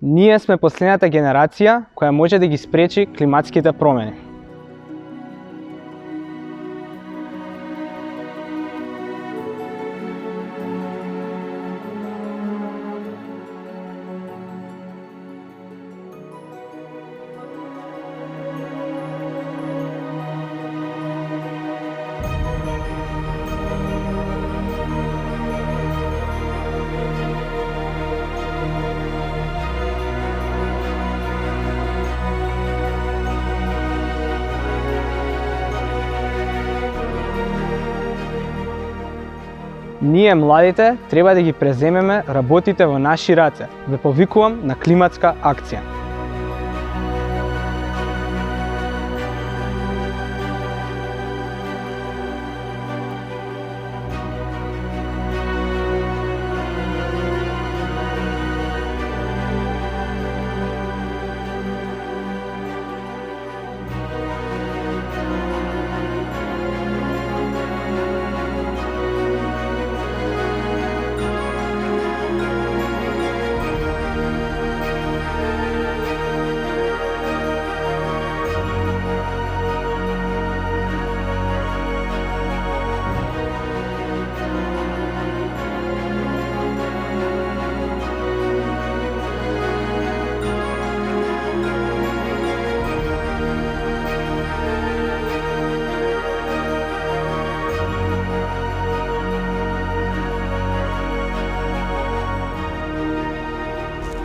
Ние сме последната генерација која може да ги спречи климатските промени. Ние, младите, треба да ги преземеме работите во наши раце. Ве повикувам на климатска акција.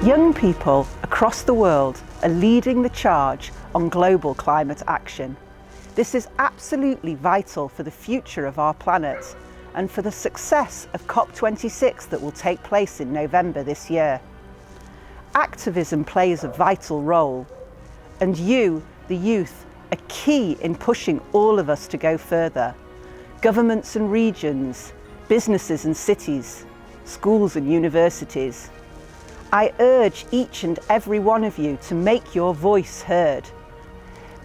Young people across the world are leading the charge on global climate action. This is absolutely vital for the future of our planet and for the success of COP26 that will take place in November this year. Activism plays a vital role, and you, the youth, are key in pushing all of us to go further. Governments and regions, businesses and cities, schools and universities. I urge each and every one of you to make your voice heard,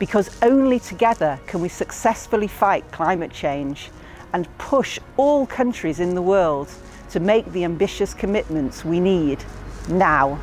because only together can we successfully fight climate change and push all countries in the world to make the ambitious commitments we need now.